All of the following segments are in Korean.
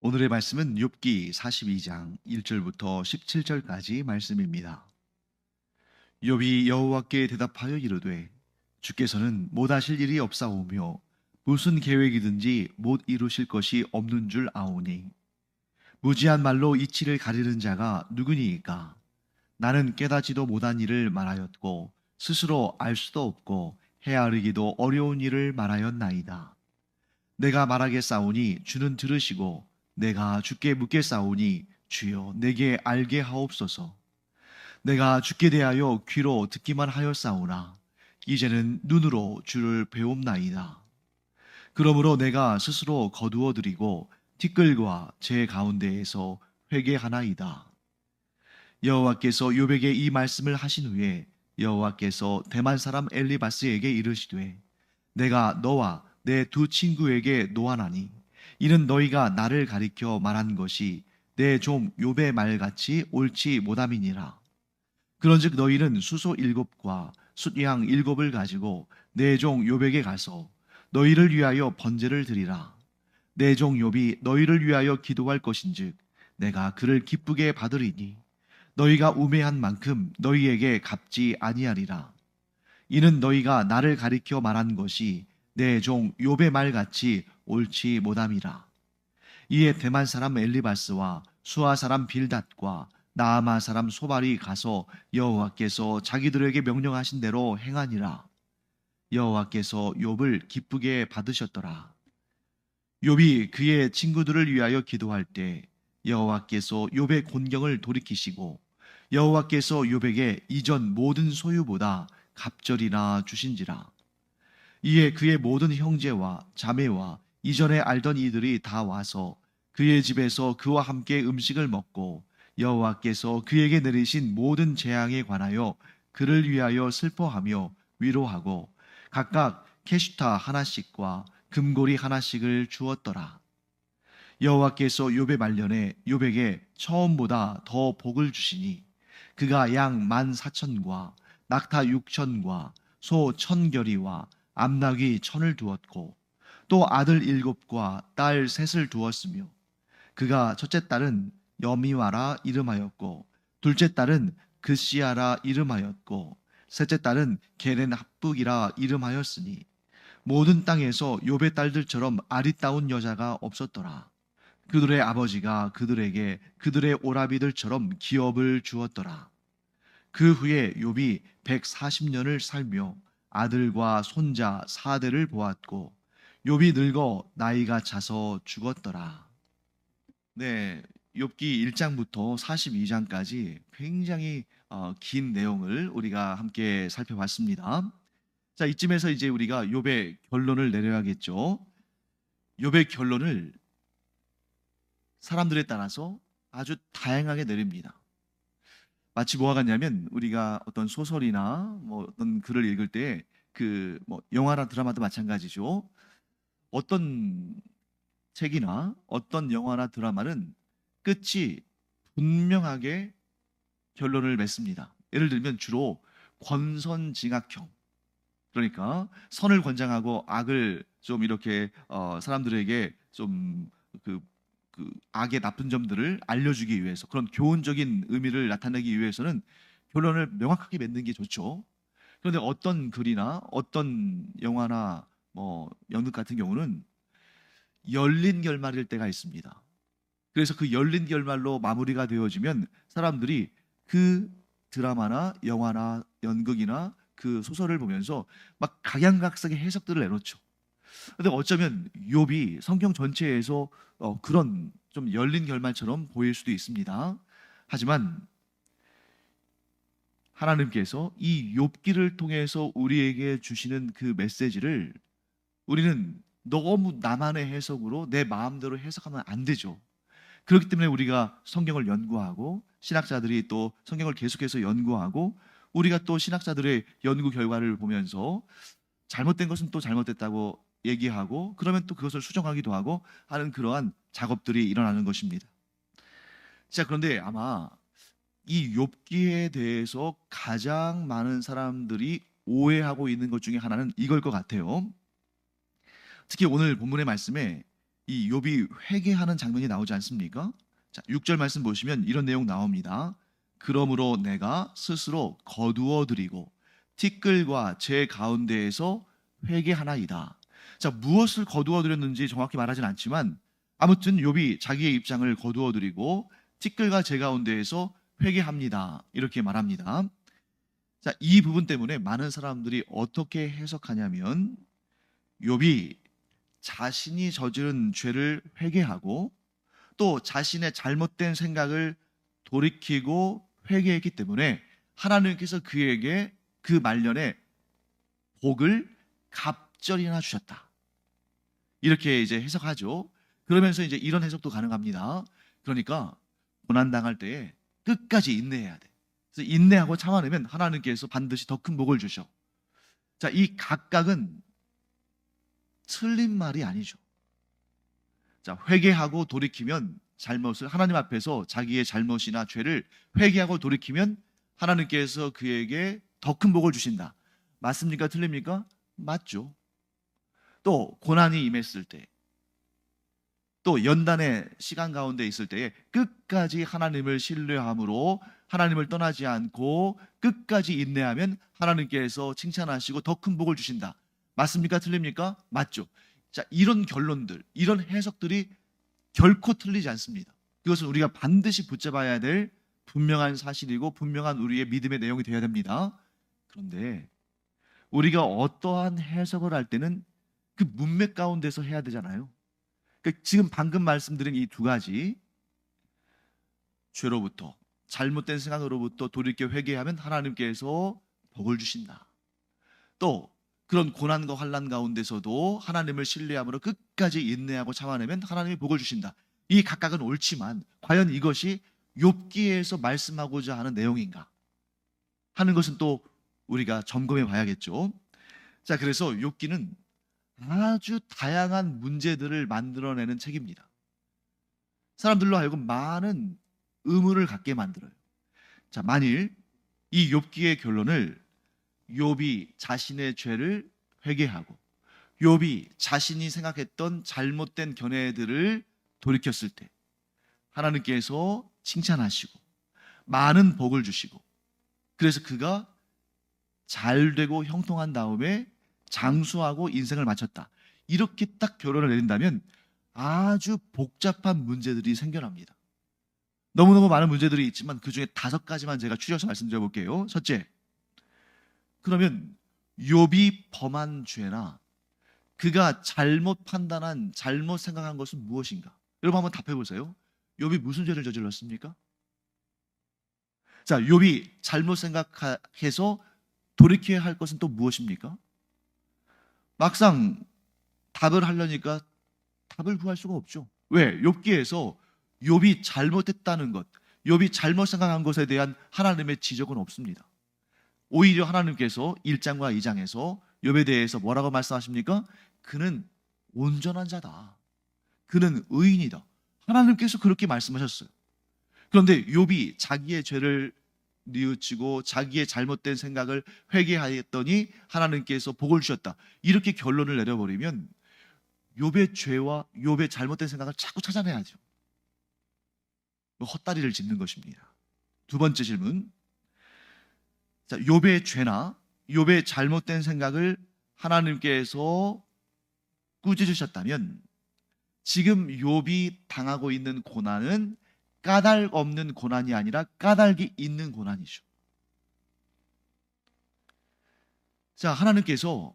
오늘의 말씀은 욥기 42장 1절부터 17절까지 말씀입니다. 욥이 여호와께 대답하여 이르되 주께서는 못하실 일이 없사오며 무슨 계획이든지 못 이루실 것이 없는 줄 아오니 무지한 말로 이치를 가리는 자가 누구니이까. 나는 깨닫지도 못한 일을 말하였고 스스로 알 수도 없고 헤아리기도 어려운 일을 말하였나이다. 내가 말하겠사오니 주는 들으시고 내가 주께 묻겠사오니 주여 내게 알게 하옵소서. 내가 주께 대하여 귀로 듣기만 하였사오나 이제는 눈으로 주를 배움나이다. 그러므로 내가 스스로 거두어 드리고 티끌과 제 가운데에서 회개하나이다. 여호와께서 욥에게 이 말씀을 하신 후에 여호와께서 대만 사람 엘리바스에게 이르시되 내가 너와 내 두 친구에게 노하나니 이는 너희가 나를 가리켜 말한 것이 내 종 욥의 말같이 옳지 못함이니라. 그런즉 너희는 수소 7과 숫양 7을 가지고 내 종 욥에게 가서 너희를 위하여 번제를 드리라. 내 종 욥이 너희를 위하여 기도할 것인즉 내가 그를 기쁘게 받으리니 너희가 우매한 만큼 너희에게 갚지 아니하리라. 이는 너희가 나를 가리켜 말한 것이 내 종 욥의 말같이 옳지 못함이라. 이에 대만 사람 엘리바스와 수아 사람 빌닷과 나아마 사람 소발이 가서 여호와께서 자기들에게 명령하신 대로 행하니라. 여호와께서 욥을 기쁘게 받으셨더라. 욥이 그의 친구들을 위하여 기도할 때 여호와께서 욥의 곤경을 돌이키시고 여호와께서 욥에게 이전 모든 소유보다 갑절이나 주신지라. 이에 그의 모든 형제와 자매와 이전에 알던 이들이 다 와서 그의 집에서 그와 함께 음식을 먹고 여호와께서 그에게 내리신 모든 재앙에 관하여 그를 위하여 슬퍼하며 위로하고 각각 캐슈타 하나씩과 금고리 하나씩을 주었더라. 여호와께서 욥의 말년에 욥에게 처음보다 더 복을 주시니 그가 양 14,000과 낙타 6,000과 소 1,000결이와 암나귀 1,000을 두었고 또 아들 7과 딸 3을 두었으며 그가 첫째 딸은 여미와라 이름하였고 둘째 딸은 그시아라 이름하였고 셋째 딸은 게렌 합북이라 이름하였으니 모든 땅에서 욥의 딸들처럼 아리따운 여자가 없었더라. 그들의 아버지가 그들에게 그들의 오라비들처럼 기업을 주었더라. 그 후에 욥이 140년을 살며 아들과 손자 4대를 보았고 욥이 늙어 나이가 차서 죽었더라. 네, 욥기 1장부터 42장까지 굉장히 긴 내용을 우리가 함께 살펴봤습니다. 자, 이쯤에서 이제 우리가 욥의 결론을 내려야겠죠. 욥의 결론을 사람들에 따라서 아주 다양하게 내립니다. 마치 뭐와 같냐면 우리가 어떤 소설이나 뭐 어떤 글을 읽을 때 그 뭐 영화나 드라마도 마찬가지죠. 어떤 책이나 어떤 영화나 드라마는 끝이 분명하게 결론을 맺습니다. 예를 들면 주로 권선징악형, 그러니까 선을 권장하고 악을 좀 이렇게 사람들에게 좀 그 악의 나쁜 점들을 알려주기 위해서 그런 교훈적인 의미를 나타내기 위해서는 결론을 명확하게 맺는 게 좋죠. 그런데 어떤 글이나 어떤 영화나 뭐 연극 같은 경우는 열린 결말일 때가 있습니다. 그래서 그 열린 결말로 마무리가 되어지면 사람들이 그 드라마나 영화나 연극이나 그 소설을 보면서 막 각양각색의 해석들을 내놓죠. 근데 어쩌면 욥이 성경 전체에서 그런 좀 열린 결말처럼 보일 수도 있습니다. 하지만 하나님께서 이 욥기를 통해서 우리에게 주시는 그 메시지를 우리는 너무 나만의 해석으로 내 마음대로 해석하면 안 되죠. 그렇기 때문에 우리가 성경을 연구하고 신학자들이 또 성경을 계속해서 연구하고 우리가 또 신학자들의 연구 결과를 보면서 잘못된 것은 또 잘못됐다고 얘기하고 그러면 또 그것을 수정하기도 하고 하는 그러한 작업들이 일어나는 것입니다. 자, 그런데 아마 이 욥기에 대해서 가장 많은 사람들이 오해하고 있는 것 중에 하나는 이걸 것 같아요. 특히 오늘 본문의 말씀에 이 욥이 회개하는 장면이 나오지 않습니까? 자, 6절 말씀 보시면 이런 내용 나옵니다. 그러므로 내가 스스로 거두어 드리고 티끌과 제 가운데에서 회개하나이다. 자, 무엇을 거두어 드렸는지 정확히 말하진 않지만 아무튼 욥이 자기의 입장을 거두어 드리고 티끌과 제 가운데에서 회개합니다. 이렇게 말합니다. 자, 이 부분 때문에 많은 사람들이 어떻게 해석하냐면 욥이 자신이 저지른 죄를 회개하고 또 자신의 잘못된 생각을 돌이키고 회개했기 때문에 하나님께서 그에게 그 말년에 복을 갑절이나 주셨다. 이렇게 이제 해석하죠. 그러면서 이제 이런 해석도 가능합니다. 그러니까 고난 당할 때에 끝까지 인내해야 돼. 그래서 인내하고 참아내면 하나님께서 반드시 더 큰 복을 주셔. 자, 이 각각은 틀린 말이 아니죠. 자, 회개하고 돌이키면 잘못을 하나님 앞에서 자기의 잘못이나 죄를 회개하고 돌이키면 하나님께서 그에게 더 큰 복을 주신다. 맞습니까? 틀립니까? 맞죠. 또 고난이 임했을 때, 또 연단의 시간 가운데 있을 때에 끝까지 하나님을 신뢰함으로 하나님을 떠나지 않고 끝까지 인내하면 하나님께서 칭찬하시고 더 큰 복을 주신다. 맞습니까? 틀립니까? 맞죠. 자, 이런 결론들, 이런 해석들이 결코 틀리지 않습니다. 그것은 우리가 반드시 붙잡아야 될 분명한 사실이고 분명한 우리의 믿음의 내용이 되어야 됩니다. 그런데 우리가 어떠한 해석을 할 때는 그 문맥 가운데서 해야 되잖아요. 그러니까 지금 방금 말씀드린 이 두 가지, 죄로부터, 잘못된 생각으로부터 돌이켜 회개하면 하나님께서 복을 주신다. 또 그런 고난과 환난 가운데서도 하나님을 신뢰함으로 끝까지 인내하고 참아내면 하나님이 복을 주신다. 이 각각은 옳지만 과연 이것이 욥기에서 말씀하고자 하는 내용인가 하는 것은 또 우리가 점검해 봐야겠죠. 자, 그래서 욥기는 아주 다양한 문제들을 만들어내는 책입니다. 사람들로 하여금 많은 의문을 갖게 만들어요. 자, 만일 이 욥기의 결론을 욥이 자신의 죄를 회개하고 욥이 자신이 생각했던 잘못된 견해들을 돌이켰을 때 하나님께서 칭찬하시고 많은 복을 주시고 그래서 그가 잘되고 형통한 다음에 장수하고 인생을 마쳤다. 이렇게 딱 결론을 내린다면 아주 복잡한 문제들이 생겨납니다. 너무너무 많은 문제들이 있지만 그중에 5가지만 제가 추려서 말씀드려 볼게요. 첫째, 그러면 욥이 범한 죄나 그가 잘못 판단한, 잘못 생각한 것은 무엇인가? 여러분 한번 답해 보세요. 욥이 무슨 죄를 저질렀습니까? 자, 욥이 잘못 생각해서 돌이켜야 할 것은 또 무엇입니까? 막상 답을 하려니까 답을 구할 수가 없죠. 왜? 욥기에서 욥이 잘못했다는 것, 욥이 잘못 생각한 것에 대한 하나님의 지적은 없습니다. 오히려 하나님께서 1장과 2장에서 욥에 대해서 뭐라고 말씀하십니까? 그는 온전한 자다. 그는 의인이다. 하나님께서 그렇게 말씀하셨어요. 그런데 욥이 자기의 죄를 뉘우치고 자기의 잘못된 생각을 회개하였더니 하나님께서 복을 주셨다. 이렇게 결론을 내려버리면 욥의 죄와 욥의 잘못된 생각을 자꾸 찾아내야죠. 헛다리를 짚는 것입니다. 두 번째 질문. 자, 욥의 죄나 욥의 잘못된 생각을 하나님께서 꾸짖으셨다면 지금 욥이 당하고 있는 고난은 까닭 없는 고난이 아니라 까닭이 있는 고난이죠. 자, 하나님께서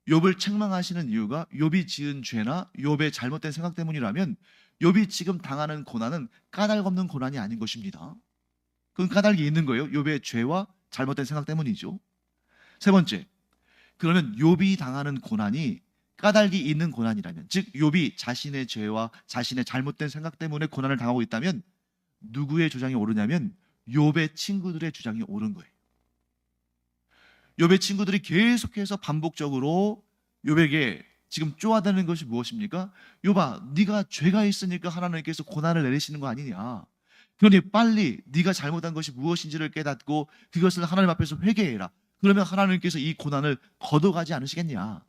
욥을 책망하시는 이유가 욥이 지은 죄나 욥의 잘못된 생각 때문이라면 욥이 지금 당하는 고난은 까닭 없는 고난이 아닌 것입니다. 그건 까닭이 있는 거예요. 욥의 죄와 잘못된 생각 때문이죠. 세 번째, 그러면 욥이 당하는 고난이 까닭이 있는 고난이라면, 즉 욥이 자신의 죄와 자신의 잘못된 생각 때문에 고난을 당하고 있다면 누구의 주장이 옳으냐면 욥의 친구들의 주장이 옳은 거예요. 욥의 친구들이 계속해서 반복적으로 욥에게 지금 쪼아대는 것이 무엇입니까? 욥아, 네가 죄가 있으니까 하나님께서 고난을 내리시는 거 아니냐. 그러니 빨리 네가 잘못한 것이 무엇인지를 깨닫고 그것을 하나님 앞에서 회개해라. 그러면 하나님께서 이 고난을 걷어가지 않으시겠냐.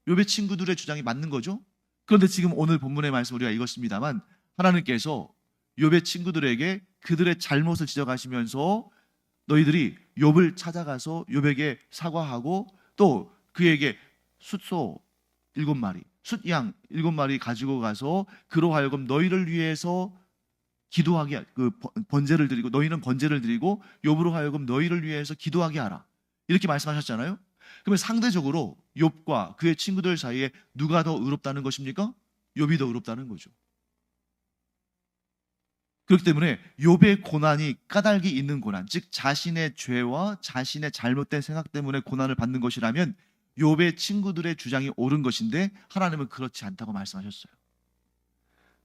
욥의 친구들의 주장이 맞는 거죠? 그런데 지금 오늘 본문의 말씀 우리가 읽었습니다만 하나님께서 욥의 친구들에게 그들의 잘못을 지적하시면서 너희들이 욥을 찾아가서 욥에게 사과하고 또 그에게 숫소 7마리, 숫양 7마리 가지고 가서 그로 하여금 너희를 위해서 기도하게 번제를 드리고 너희는 번제를 드리고 욥으로 하여금 너희를 위해서 기도하게 하라. 이렇게 말씀하셨잖아요. 그러면 상대적으로 욥과 그의 친구들 사이에 누가 더 의롭다는 것입니까? 욥이 더 의롭다는 거죠. 그렇기 때문에 욥의 고난이 까닭이 있는 고난, 즉 자신의 죄와 자신의 잘못된 생각 때문에 고난을 받는 것이라면 욥의 친구들의 주장이 옳은 것인데 하나님은 그렇지 않다고 말씀하셨어요.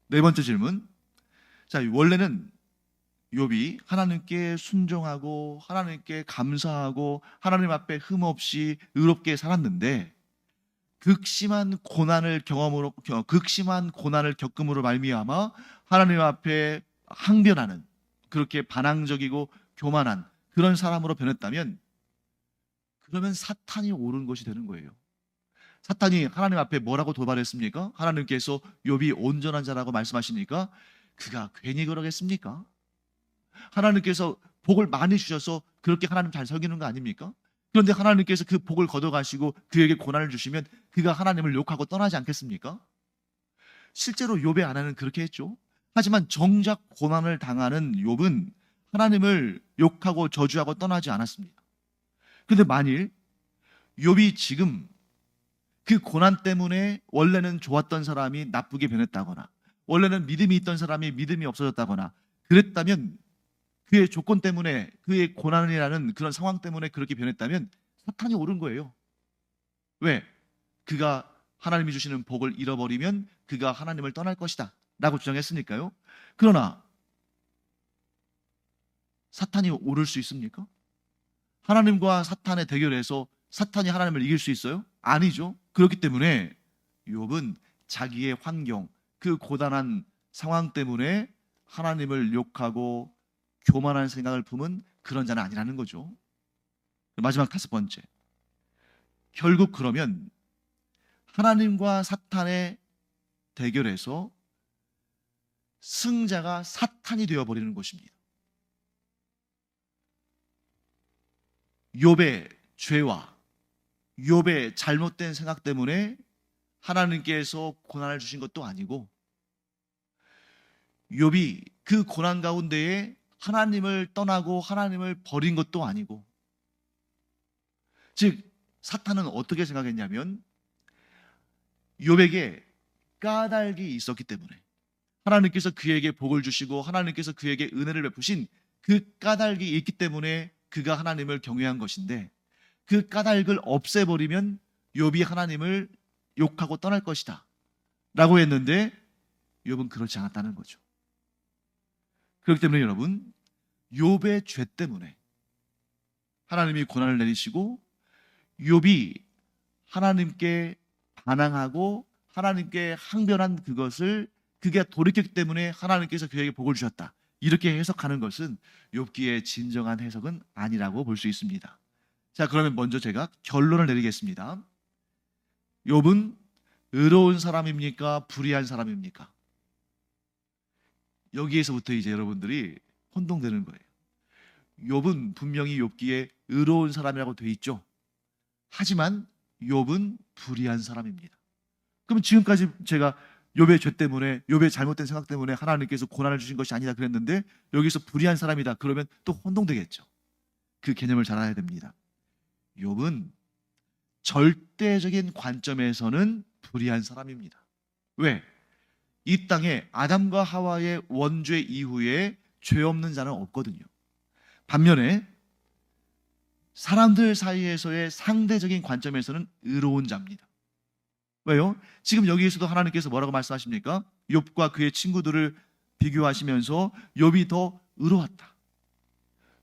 네 번째 질문. 자, 원래는 욥이 하나님께 순종하고 하나님께 감사하고 하나님 앞에 흠없이 의롭게 살았는데 극심한 고난을 겪음으로 말미암아 하나님 앞에 항변하는 그렇게 반항적이고 교만한 그런 사람으로 변했다면 그러면 사탄이 옳은 것이 되는 거예요. 사탄이 하나님 앞에 뭐라고 도발했습니까? 하나님께서 욥이 온전한 자라고 말씀하시니까 그가 괜히 그러겠습니까? 하나님께서 복을 많이 주셔서 그렇게 하나님 잘 섬기는 거 아닙니까? 그런데 하나님께서 그 복을 걷어가시고 그에게 고난을 주시면 그가 하나님을 욕하고 떠나지 않겠습니까? 실제로 욥의 아내는 그렇게 했죠. 하지만 정작 고난을 당하는 욥은 하나님을 욕하고 저주하고 떠나지 않았습니다. 그런데 만일 욥이 지금 그 고난 때문에 원래는 좋았던 사람이 나쁘게 변했다거나 원래는 믿음이 있던 사람이 믿음이 없어졌다거나 그랬다면 그의 조건 때문에 그의 고난이라는 그런 상황 때문에 그렇게 변했다면 사탄이 옳은 거예요. 왜? 그가 하나님이 주시는 복을 잃어버리면 그가 하나님을 떠날 것이다 라고 주장했으니까요. 그러나 사탄이 옳을 수 있습니까? 하나님과 사탄의 대결에서 사탄이 하나님을 이길 수 있어요? 아니죠. 그렇기 때문에 욥은 자기의 환경, 그 고단한 상황 때문에 하나님을 욕하고 교만한 생각을 품은 그런 자는 아니라는 거죠. 마지막 5번째. 결국 그러면 하나님과 사탄의 대결에서 승자가 사탄이 되어버리는 것입니다. 욥의 죄와 욥의 잘못된 생각 때문에 하나님께서 고난을 주신 것도 아니고 욥이 그 고난 가운데에 하나님을 떠나고 하나님을 버린 것도 아니고, 즉 사탄은 어떻게 생각했냐면 욥에게 까닭이 있었기 때문에 하나님께서 그에게 복을 주시고 하나님께서 그에게 은혜를 베푸신 그 까닭이 있기 때문에 그가 하나님을 경외한 것인데 그 까닭을 없애버리면 욥이 하나님을 욕하고 떠날 것이다 라고 했는데 욥은 그렇지 않았다는 거죠. 그렇기 때문에 여러분, 욥의 죄 때문에 하나님이 고난을 내리시고 욥이 하나님께 반항하고 하나님께 항변한 그게 돌이켰기 때문에 하나님께서 그에게 복을 주셨다, 이렇게 해석하는 것은 욥기의 진정한 해석은 아니라고 볼 수 있습니다. 자, 그러면 먼저 제가 결론을 내리겠습니다. 욥은 의로운 사람입니까? 불의한 사람입니까? 여기에서부터 이제 여러분들이 혼동되는 거예요. 욥은 분명히 욥기에 의로운 사람이라고 돼 있죠. 하지만 욥은 불의한 사람입니다. 그러면 지금까지 제가 욥의 죄 때문에, 욥의 잘못된 생각 때문에 하나님께서 고난을 주신 것이 아니다 그랬는데 여기서 불의한 사람이다 그러면 또 혼동되겠죠. 그 개념을 잘 알아야 됩니다. 욥은 절대적인 관점에서는 불의한 사람입니다. 왜? 이 땅에 아담과 하와의 원죄 이후에 죄 없는 자는 없거든요. 반면에 사람들 사이에서의 상대적인 관점에서는 의로운 자입니다. 왜요? 지금 여기에서도 하나님께서 뭐라고 말씀하십니까? 욥과 그의 친구들을 비교하시면서 욥이 더 의로웠다,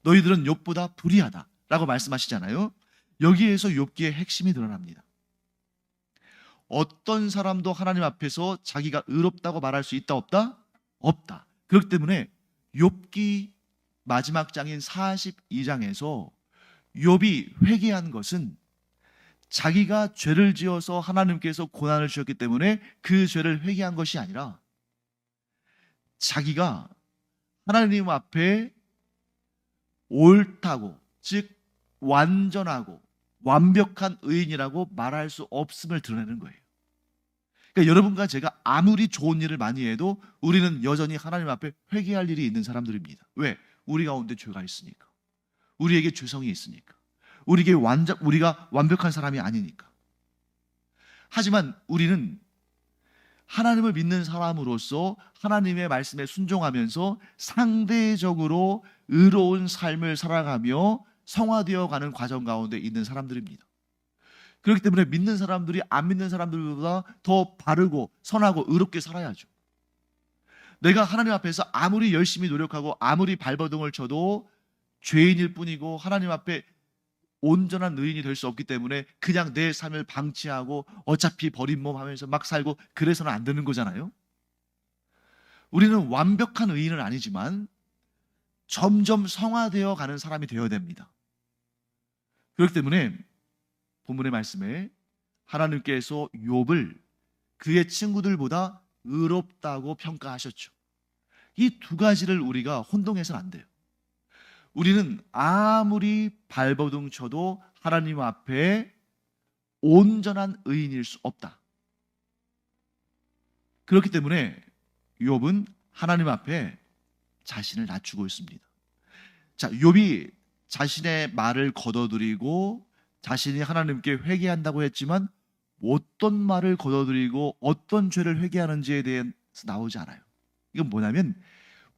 너희들은 욥보다 불의하다 라고 말씀하시잖아요. 여기에서 욥기의 핵심이 드러납니다. 어떤 사람도 하나님 앞에서 자기가 의롭다고 말할 수 있다 없다? 없다. 그렇기 때문에 욥기 마지막 장인 42장에서 욥이 회개한 것은 자기가 죄를 지어서 하나님께서 고난을 주셨기 때문에 그 죄를 회개한 것이 아니라 자기가 하나님 앞에 옳다고, 즉 완전하고 완벽한 의인이라고 말할 수 없음을 드러내는 거예요. 그러니까 여러분과 제가 아무리 좋은 일을 많이 해도 우리는 여전히 하나님 앞에 회개할 일이 있는 사람들입니다. 왜? 우리 가운데 죄가 있으니까. 우리에게 죄성이 있으니까. 우리가 완벽한 사람이 아니니까. 하지만 우리는 하나님을 믿는 사람으로서 하나님의 말씀에 순종하면서 상대적으로 의로운 삶을 살아가며 성화되어 가는 과정 가운데 있는 사람들입니다. 그렇기 때문에 믿는 사람들이 안 믿는 사람들보다 더 바르고 선하고 의롭게 살아야죠. 내가 하나님 앞에서 아무리 열심히 노력하고 아무리 발버둥을 쳐도 죄인일 뿐이고 하나님 앞에 온전한 의인이 될 수 없기 때문에 그냥 내 삶을 방치하고 어차피 버린 몸 하면서 막 살고 그래서는 안 되는 거잖아요. 우리는 완벽한 의인은 아니지만 점점 성화되어 가는 사람이 되어야 됩니다. 그렇기 때문에 본문의 말씀에 하나님께서 욥을 그의 친구들보다 의롭다고 평가하셨죠. 이 두 가지를 우리가 혼동해서는 안 돼요. 우리는 아무리 발버둥 쳐도 하나님 앞에 온전한 의인일 수 없다. 그렇기 때문에 욥은 하나님 앞에 자신을 낮추고 있습니다. 자, 욥이 자신의 말을 거둬들이고 자신이 하나님께 회개한다고 했지만 어떤 말을 거둬들이고 어떤 죄를 회개하는지에 대해서 나오지 않아요. 이건 뭐냐면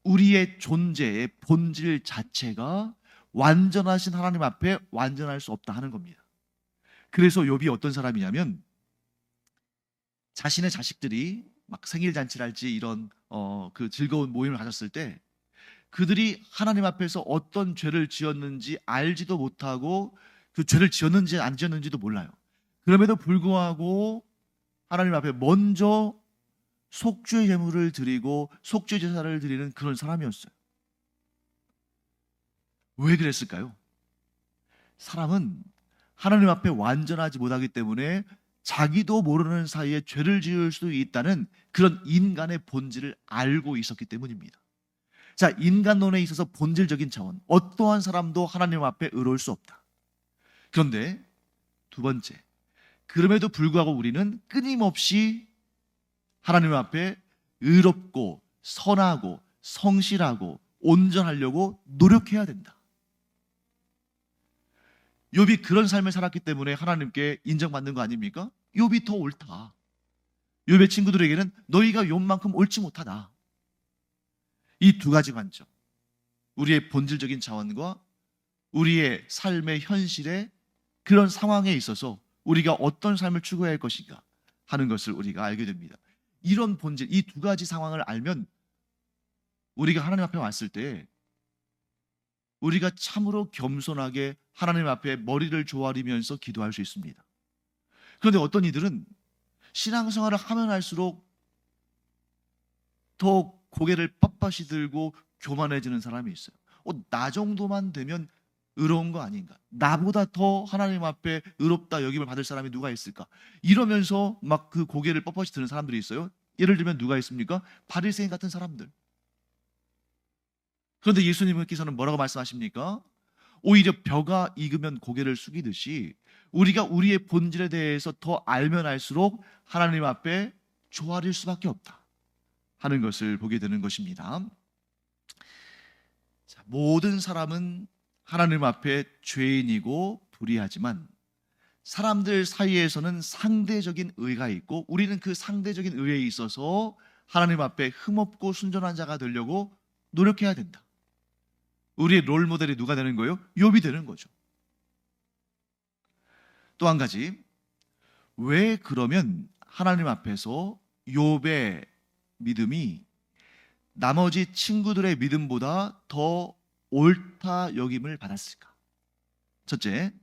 우리의 존재의 본질 자체가 완전하신 하나님 앞에 완전할 수 없다 하는 겁니다. 그래서 욥이 어떤 사람이냐면 자신의 자식들이 막 생일 잔치랄지 이런 그 즐거운 모임을 가졌을 때 그들이 하나님 앞에서 어떤 죄를 지었는지 알지도 못하고 그 죄를 지었는지 안 지었는지도 몰라요. 그럼에도 불구하고 하나님 앞에 먼저 속죄 제물을 드리고 속죄 제사를 드리는 그런 사람이었어요. 왜 그랬을까요? 사람은 하나님 앞에 완전하지 못하기 때문에 자기도 모르는 사이에 죄를 지을 수도 있다는 그런 인간의 본질을 알고 있었기 때문입니다. 자, 인간론에 있어서 본질적인 차원, 어떠한 사람도 하나님 앞에 의로울 수 없다. 그런데 두 번째, 그럼에도 불구하고 우리는 끊임없이 하나님 앞에 의롭고 선하고 성실하고 온전하려고 노력해야 된다. 욥이 그런 삶을 살았기 때문에 하나님께 인정받는 거 아닙니까? 욥이 더 옳다. 욥의 친구들에게는 너희가 욥만큼 옳지 못하다. 이 두 가지 관점, 우리의 본질적인 차원과 우리의 삶의 현실에 그런 상황에 있어서 우리가 어떤 삶을 추구해야 할 것인가 하는 것을 우리가 알게 됩니다. 이런 본질, 이 두 가지 상황을 알면 우리가 하나님 앞에 왔을 때 우리가 참으로 겸손하게 하나님 앞에 머리를 조아리면서 기도할 수 있습니다. 그런데 어떤 이들은 신앙생활을 하면 할수록 더 고개를 빳빳이 들고 교만해지는 사람이 있어요. 나 정도만 되면 의로운 거 아닌가? 나보다 더 하나님 앞에 의롭다 여김을 받을 사람이 누가 있을까? 이러면서 막 그 고개를 뻣뻣이 드는 사람들이 있어요. 예를 들면 누가 있습니까? 바리새인 같은 사람들. 그런데 예수님께서는 뭐라고 말씀하십니까? 오히려 벼가 익으면 고개를 숙이듯이 우리가 우리의 본질에 대해서 더 알면 알수록 하나님 앞에 조아릴 수밖에 없다 하는 것을 보게 되는 것입니다. 자, 모든 사람은 하나님 앞에 죄인이고 불의하지만 사람들 사이에서는 상대적인 의가 있고 우리는 그 상대적인 의에 있어서 하나님 앞에 흠없고 순전한 자가 되려고 노력해야 된다. 우리의 롤 모델이 누가 되는 거예요? 욥이 되는 거죠. 또 한 가지, 왜 그러면 하나님 앞에서 욥의 믿음이 나머지 친구들의 믿음보다 더 옳다 여김을 받았을까? 첫째,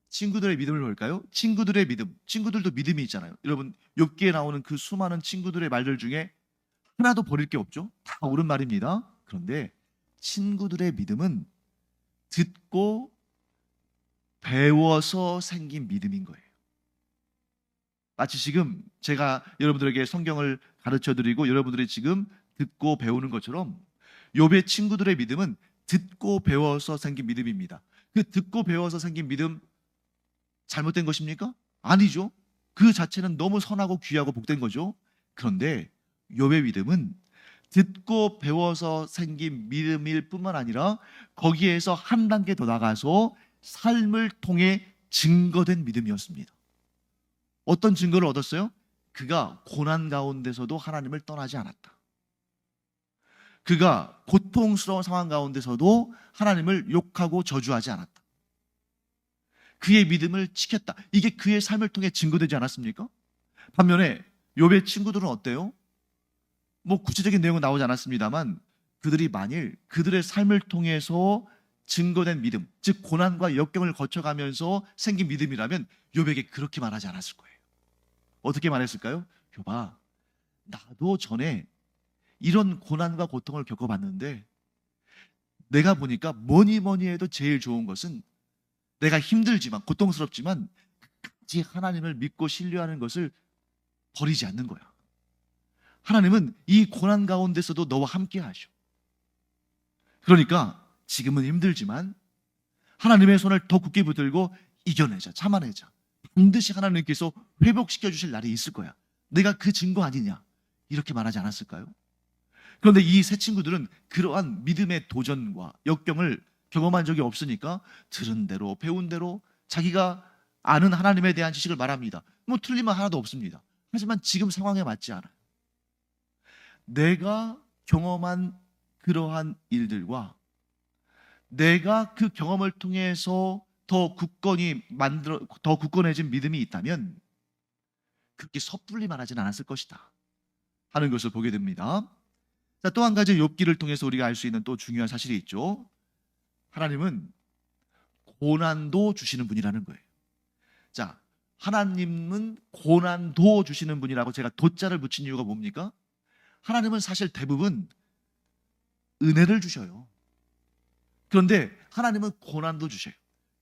친구들의 믿음을 볼까요? 친구들의 믿음, 친구들도 믿음이 있잖아요. 여러분, 욥기에 나오는 그 수많은 친구들의 말들 중에 하나도 버릴 게 없죠. 다 옳은 말입니다. 그런데 친구들의 믿음은 듣고 배워서 생긴 믿음인 거예요. 마치 지금 제가 여러분들에게 성경을 가르쳐 드리고 여러분들이 지금 듣고 배우는 것처럼 욥의 친구들의 믿음은 듣고 배워서 생긴 믿음입니다. 그 듣고 배워서 생긴 믿음 잘못된 것입니까? 아니죠. 그 자체는 너무 선하고 귀하고 복된 거죠. 그런데 욥의 믿음은 듣고 배워서 생긴 믿음일 뿐만 아니라 거기에서 한 단계 더 나가서 삶을 통해 증거된 믿음이었습니다. 어떤 증거를 얻었어요? 그가 고난 가운데서도 하나님을 떠나지 않았다. 그가 고통스러운 상황 가운데서도 하나님을 욕하고 저주하지 않았다. 그의 믿음을 지켰다. 이게 그의 삶을 통해 증거되지 않았습니까? 반면에 욥의 친구들은 어때요? 뭐 구체적인 내용은 나오지 않았습니다만 그들이 만일 그들의 삶을 통해서 증거된 믿음, 즉 고난과 역경을 거쳐가면서 생긴 믿음이라면 욥에게 그렇게 말하지 않았을 거예요. 어떻게 말했을까요? 욥아, 나도 전에 이런 고난과 고통을 겪어봤는데 내가 보니까 뭐니 해도 제일 좋은 것은 내가 힘들지만 고통스럽지만 끝까지 하나님을 믿고 신뢰하는 것을 버리지 않는 거야. 하나님은 이 고난 가운데서도 너와 함께 하셔. 그러니까 지금은 힘들지만 하나님의 손을 더 굳게 붙들고 이겨내자, 참아내자. 반드시 하나님께서 회복시켜 주실 날이 있을 거야. 내가 그 증거 아니냐? 이렇게 말하지 않았을까요? 그런데 이 세 친구들은 그러한 믿음의 도전과 역경을 경험한 적이 없으니까 들은 대로 배운 대로 자기가 아는 하나님에 대한 지식을 말합니다. 뭐 틀린 말 하나도 없습니다. 하지만 지금 상황에 맞지 않아요. 내가 경험한 그러한 일들과 내가 그 경험을 통해서 더 굳건해진 믿음이 있다면 그렇게 섣불리 말하진 않았을 것이다 하는 것을 보게 됩니다. 자, 또 한 가지 욥기를 통해서 우리가 알 수 있는 또 중요한 사실이 있죠. 하나님은 고난도 주시는 분이라는 거예요. 자, 하나님은 고난도 주시는 분이라고 제가 도자를 붙인 이유가 뭡니까? 하나님은 사실 대부분 은혜를 주셔요. 그런데 하나님은 고난도 주셔요.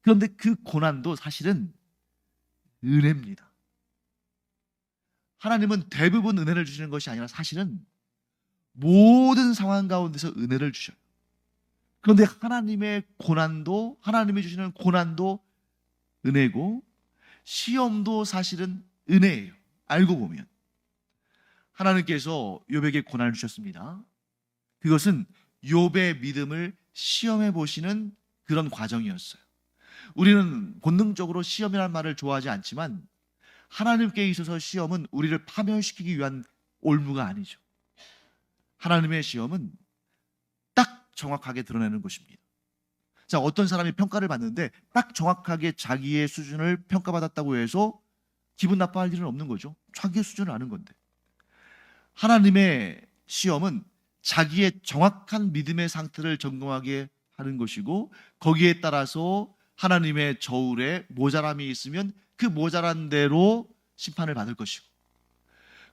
그런데 그 고난도 사실은 은혜입니다. 하나님은 대부분 은혜를 주시는 것이 아니라 사실은 모든 상황 가운데서 은혜를 주셔요. 그런데 하나님의 고난도, 하나님이 주시는 고난도 은혜고 시험도 사실은 은혜예요. 알고 보면 하나님께서 욥에게 고난을 주셨습니다. 그것은 욥의 믿음을 시험해 보시는 그런 과정이었어요. 우리는 본능적으로 시험이라는 말을 좋아하지 않지만 하나님께 있어서 시험은 우리를 파멸시키기 위한 올무가 아니죠. 하나님의 시험은 딱 정확하게 드러내는 것입니다. 자, 어떤 사람이 평가를 받는데 딱 정확하게 자기의 수준을 평가받았다고 해서 기분 나빠할 일은 없는 거죠. 자기의 수준을 아는 건데. 하나님의 시험은 자기의 정확한 믿음의 상태를 점검하게 하는 것이고 거기에 따라서 하나님의 저울에 모자람이 있으면 그 모자란 대로 심판을 받을 것이고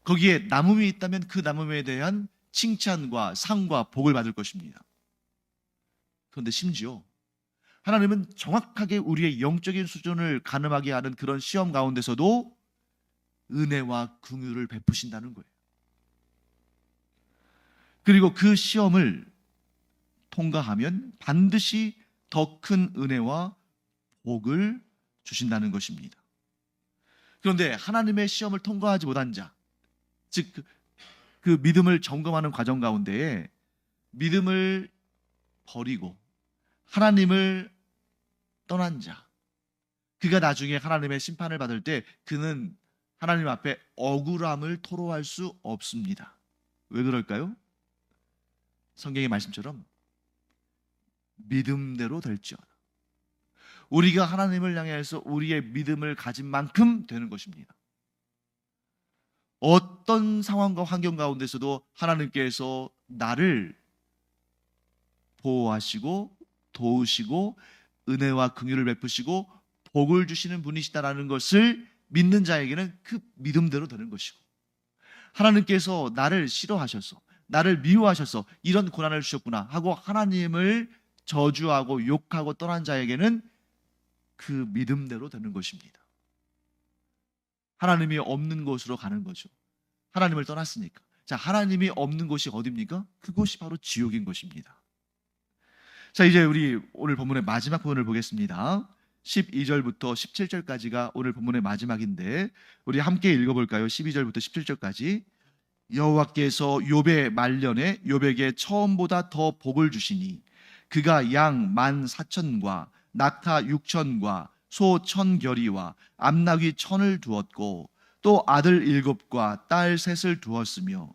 거기에 남음이 있다면 그 남음에 대한 칭찬과 상과 복을 받을 것입니다. 그런데 심지어 하나님은 정확하게 우리의 영적인 수준을 가늠하게 하는 그런 시험 가운데서도 은혜와 긍휼을 베푸신다는 거예요. 그리고 그 시험을 통과하면 반드시 더 큰 은혜와 복을 주신다는 것입니다. 그런데 하나님의 시험을 통과하지 못한 자, 즉 그 믿음을 점검하는 과정 가운데에 믿음을 버리고 하나님을 떠난 자, 그가 나중에 하나님의 심판을 받을 때 그는 하나님 앞에 억울함을 토로할 수 없습니다. 왜 그럴까요? 성경의 말씀처럼 믿음대로 될지어다. 우리가 하나님을 향해서 우리의 믿음을 가진 만큼 되는 것입니다. 어떤 상황과 환경 가운데서도 하나님께서 나를 보호하시고 도우시고 은혜와 긍휼을 베푸시고 복을 주시는 분이시다라는 것을 믿는 자에게는 그 믿음대로 되는 것이고 하나님께서 나를 싫어하셔서 나를 미워하셔서 이런 고난을 주셨구나 하고 하나님을 저주하고 욕하고 떠난 자에게는 그 믿음대로 되는 것입니다. 하나님이 없는 곳으로 가는 거죠. 하나님을 떠났으니까. 자, 하나님이 없는 곳이 어디입니까? 그곳이 바로 지옥인 것입니다. 자, 이제 우리 오늘 본문의 마지막 부분을 보겠습니다. 12절부터 17절까지가 오늘 본문의 마지막인데 우리 함께 읽어볼까요? 12절부터 17절까지. 여호와께서 욥의 말년에 욥에게 처음보다 더 복을 주시니 그가 양 14,000과 낙타 6,000과 소 1,000결이와 암나귀 1,000을 두었고 또 아들 7과 딸 3을 두었으며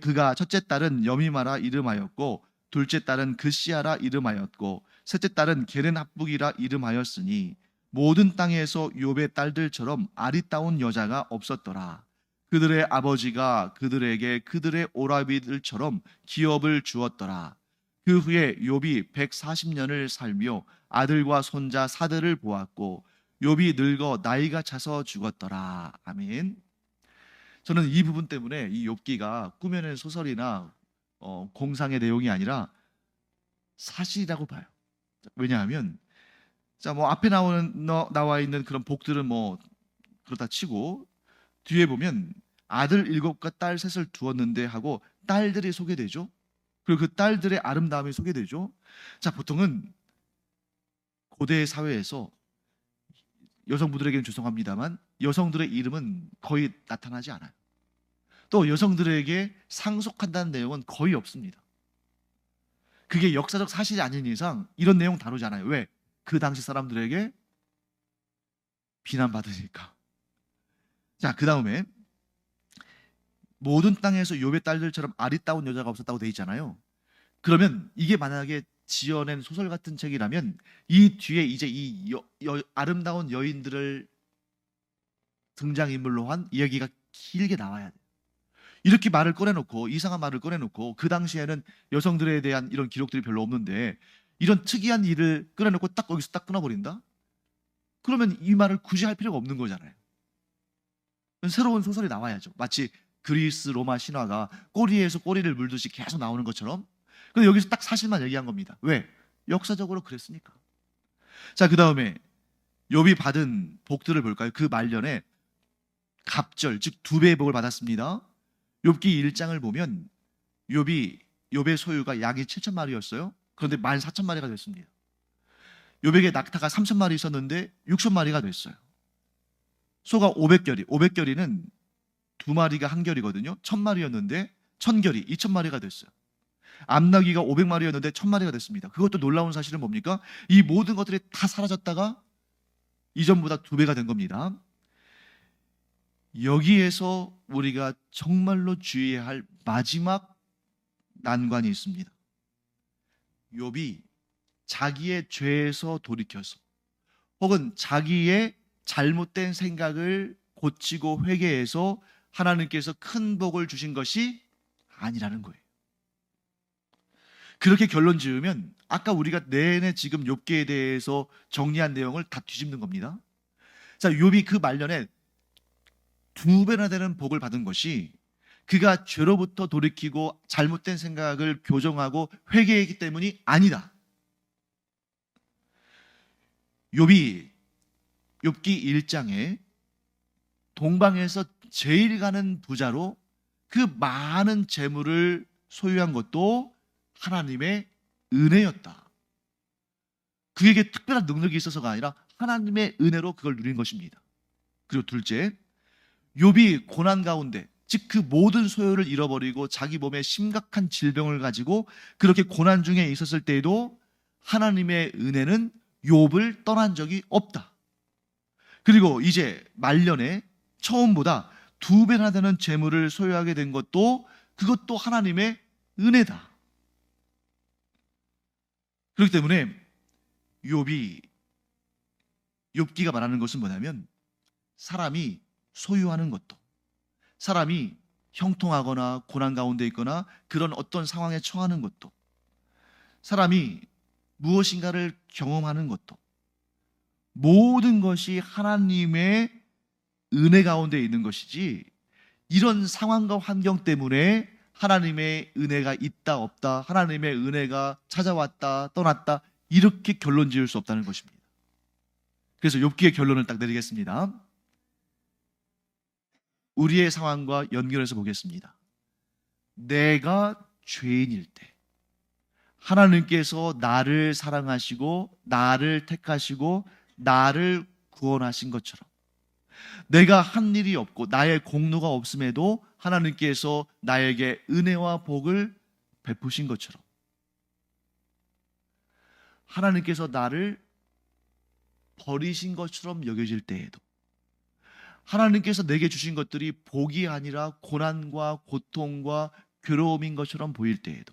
그가 첫째 딸은 여미마라 이름하였고 둘째 딸은 그시아라 이름하였고 셋째 딸은 게렌합북이라 이름하였으니 모든 땅에서 욥의 딸들처럼 아리따운 여자가 없었더라. 그들의 아버지가 그들에게 그들의 오라비들처럼 기업을 주었더라. 그 후에 욥이 140년을 살며 아들과 손자 사들을 보았고 욥이 늙어 나이가 차서 죽었더라. 아멘. 저는 이 부분 때문에 이 욥기가 꾸며낸 소설이나 공상의 내용이 아니라 사실이라고 봐요. 왜냐하면 뭐 앞에 나와 있는 그런 복들은 뭐 그렇다 치고 뒤에 보면 아들 7과 딸 3을 두었는데 하고 딸들이 소개되죠. 그리고 그 딸들의 아름다움이 소개되죠. 자, 보통은 고대 사회에서 여성분들에게는 죄송합니다만 여성들의 이름은 거의 나타나지 않아요. 또 여성들에게 상속한다는 내용은 거의 없습니다. 그게 역사적 사실이 아닌 이상 이런 내용 다루잖아요. 왜? 그 당시 사람들에게 비난받으니까. 자, 그 다음에 모든 땅에서 욥의 딸들처럼 아리따운 여자가 없었다고 돼 있잖아요. 그러면 이게 만약에 지어낸 소설 같은 책이라면 이 뒤에 이제 이 아름다운 여인들을 등장인물로 한 이야기가 길게 나와야 돼요. 이렇게 말을 꺼내놓고 이상한 말을 꺼내놓고 그 당시에는 여성들에 대한 이런 기록들이 별로 없는데 이런 특이한 일을 꺼내놓고 딱 거기서 딱 끊어버린다? 그러면 이 말을 굳이 할 필요가 없는 거잖아요. 새로운 소설이 나와야죠. 마치 그리스 로마 신화가 꼬리에서 꼬리를 물듯이 계속 나오는 것처럼. 근데 여기서 딱 사실만 얘기한 겁니다. 왜? 역사적으로 그랬으니까. 자, 그 다음에 욥이 받은 복들을 볼까요? 그 말년에 갑절, 즉 2배의 복을 받았습니다. 욥기 1장을 보면 욥의 소유가 양이 7,000마리였어요. 그런데 14,000마리가 됐습니다. 욥에게 낙타가 3,000마리 있었는데 6,000마리가 됐어요. 소가 500결이는 2마리가 한 결이거든요. 1,000마리였는데 1,000결이 2,000마리가 됐어요. 암나귀가 500마리였는데 1,000마리가 됐습니다. 그것도 놀라운 사실은 뭡니까? 이 모든 것들이 다 사라졌다가 이전보다 2배가 된 겁니다. 여기에서 우리가 정말로 주의해야 할 마지막 난관이 있습니다. 욥이 자기의 죄에서 돌이켜서 혹은 자기의 잘못된 생각을 고치고 회개해서 하나님께서 큰 복을 주신 것이 아니라는 거예요. 그렇게 결론 지으면 아까 우리가 내내 지금 욥기에 대해서 정리한 내용을 다 뒤집는 겁니다. 자, 욥이 그 말년에 2배나 되는 복을 받은 것이 그가 죄로부터 돌이키고 잘못된 생각을 교정하고 회개했기 때문이 아니다. 욥기 1장에 동방에서 제일 가는 부자로 그 많은 재물을 소유한 것도 하나님의 은혜였다. 그에게 특별한 능력이 있어서가 아니라 하나님의 은혜로 그걸 누린 것입니다. 그리고 둘째, 욥이 고난 가운데, 즉 그 모든 소유를 잃어버리고 자기 몸에 심각한 질병을 가지고 그렇게 고난 중에 있었을 때에도 하나님의 은혜는 욥을 떠난 적이 없다. 그리고 이제 말년에 처음보다 2배나 되는 재물을 소유하게 된 것도 그것도 하나님의 은혜다. 그렇기 때문에 욥기가 말하는 것은 뭐냐면 사람이 소유하는 것도, 사람이 형통하거나 고난 가운데 있거나 그런 어떤 상황에 처하는 것도, 사람이 무엇인가를 경험하는 것도 모든 것이 하나님의 은혜 가운데 있는 것이지 이런 상황과 환경 때문에 하나님의 은혜가 있다 없다, 하나님의 은혜가 찾아왔다 떠났다 이렇게 결론 지을 수 없다는 것입니다. 그래서 욥기의 결론을 딱 내리겠습니다. 우리의 상황과 연결해서 보겠습니다. 내가 죄인일 때 하나님께서 나를 사랑하시고 나를 택하시고 나를 구원하신 것처럼, 내가 한 일이 없고 나의 공로가 없음에도 하나님께서 나에게 은혜와 복을 베푸신 것처럼, 하나님께서 나를 버리신 것처럼 여겨질 때에도, 하나님께서 내게 주신 것들이 복이 아니라 고난과 고통과 괴로움인 것처럼 보일 때에도,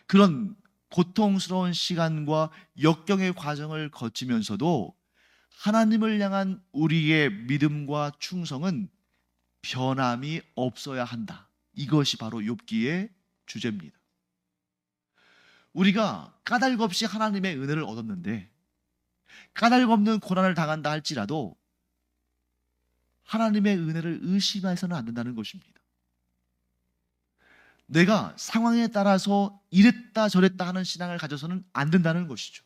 그런 고통스러운 시간과 역경의 과정을 거치면서도 하나님을 향한 우리의 믿음과 충성은 변함이 없어야 한다. 이것이 바로 욥기의 주제입니다. 우리가 까닭 없이 하나님의 은혜를 얻었는데 까닭 없는 고난을 당한다 할지라도 하나님의 은혜를 의심해서는 안 된다는 것입니다. 내가 상황에 따라서 이랬다 저랬다 하는 신앙을 가져서는 안 된다는 것이죠.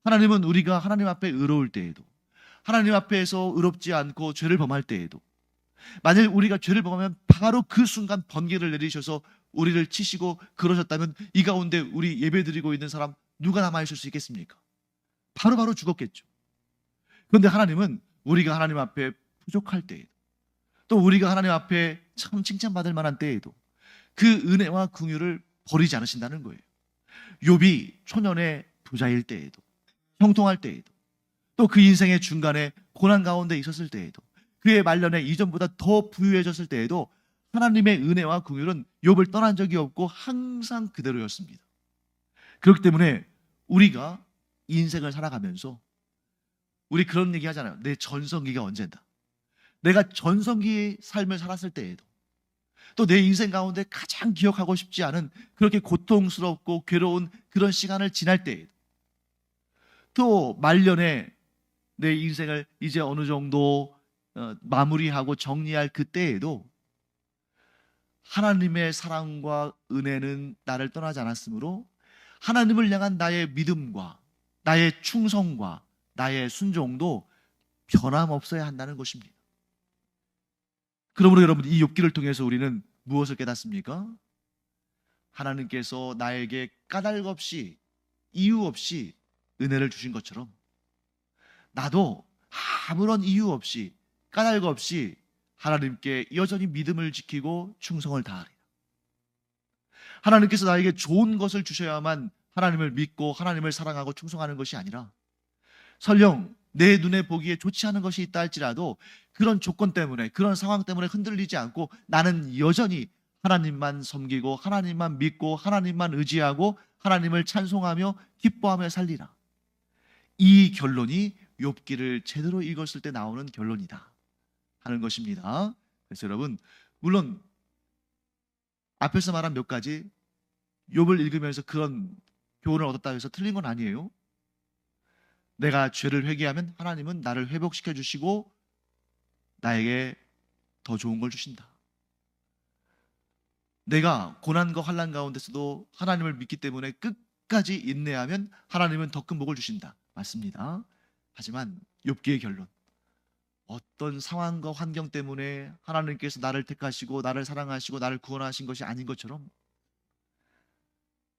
하나님은 우리가 하나님 앞에 의로울 때에도, 하나님 앞에서 의롭지 않고 죄를 범할 때에도, 만약 우리가 죄를 범하면 바로 그 순간 번개를 내리셔서 우리를 치시고 그러셨다면 이 가운데 우리 예배드리고 있는 사람 누가 남아있을 수 있겠습니까? 바로 죽었겠죠. 그런데 하나님은 우리가 하나님 앞에 부족할 때에도, 또 우리가 하나님 앞에 참 칭찬받을 만한 때에도 그 은혜와 긍휼을 버리지 않으신다는 거예요. 욥이 초년의 부자일 때에도, 형통할 때에도, 또 그 인생의 중간에 고난 가운데 있었을 때에도, 그의 말년에 이전보다 더 부유해졌을 때에도 하나님의 은혜와 긍휼은 욥을 떠난 적이 없고 항상 그대로였습니다. 그렇기 때문에 우리가 인생을 살아가면서 우리 그런 얘기 하잖아요. 내 전성기가 언젠다. 내가 전성기의 삶을 살았을 때에도, 또 내 인생 가운데 가장 기억하고 싶지 않은 그렇게 고통스럽고 괴로운 그런 시간을 지날 때에도, 또 말년에 내 인생을 이제 어느 정도 마무리하고 정리할 그때에도 하나님의 사랑과 은혜는 나를 떠나지 않았으므로 하나님을 향한 나의 믿음과 나의 충성과 나의 순종도 변함없어야 한다는 것입니다. 그러므로 여러분, 이 욥기를 통해서 우리는 무엇을 깨닫습니까? 하나님께서 나에게 까닭 없이, 이유 없이 은혜를 주신 것처럼 나도 아무런 이유 없이, 까닭 없이 하나님께 여전히 믿음을 지키고 충성을 다하리라. 하나님께서 나에게 좋은 것을 주셔야만 하나님을 믿고 하나님을 사랑하고 충성하는 것이 아니라, 설령 내 눈에 보기에 좋지 않은 것이 있다 할지라도 그런 조건 때문에, 그런 상황 때문에 흔들리지 않고 나는 여전히 하나님만 섬기고 하나님만 믿고 하나님만 의지하고 하나님을 찬송하며 기뻐하며 살리라. 이 결론이 욥기를 제대로 읽었을 때 나오는 결론이다 하는 것입니다. 그래서 여러분, 물론 앞에서 말한 몇 가지 욥을 읽으면서 그런 교훈을 얻었다 해서 틀린 건 아니에요. 내가 죄를 회개하면 하나님은 나를 회복시켜 주시고 나에게 더 좋은 걸 주신다. 내가 고난과 환난 가운데서도 하나님을 믿기 때문에 끝까지 인내하면 하나님은 더 큰 복을 주신다. 맞습니다. 하지만 욥기의 결론, 어떤 상황과 환경 때문에 하나님께서 나를 택하시고 나를 사랑하시고 나를 구원하신 것이 아닌 것처럼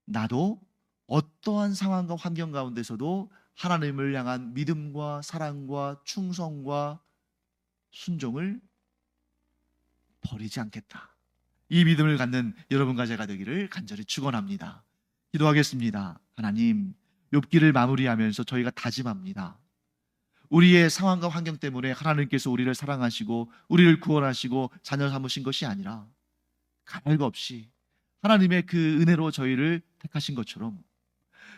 나도 어떠한 상황과 환경 가운데서도 하나님을 향한 믿음과 사랑과 충성과 순종을 버리지 않겠다. 이 믿음을 갖는 여러분과 제가 되기를 간절히 축원합니다. 기도하겠습니다. 하나님, 욥기를 마무리하면서 저희가 다짐합니다. 우리의 상황과 환경 때문에 하나님께서 우리를 사랑하시고 우리를 구원하시고 자녀 삼으신 것이 아니라 가발 없이 하나님의 그 은혜로 저희를 택하신 것처럼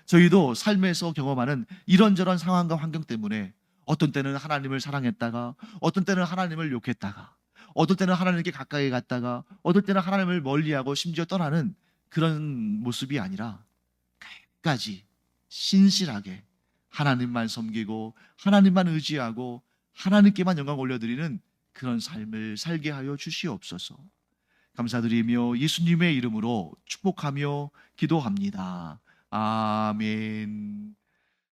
저희도 삶에서 경험하는 이런저런 상황과 환경 때문에 어떤 때는 하나님을 사랑했다가, 어떤 때는 하나님을 욕했다가, 어떤 때는 하나님께 가까이 갔다가, 어떤 때는 하나님을 멀리하고 심지어 떠나는 그런 모습이 아니라 끝까지 신실하게 하나님만 섬기고 하나님만 의지하고 하나님께만 영광 올려드리는 그런 삶을 살게 하여 주시옵소서. 감사드리며 예수님의 이름으로 축복하며 기도합니다. 아멘.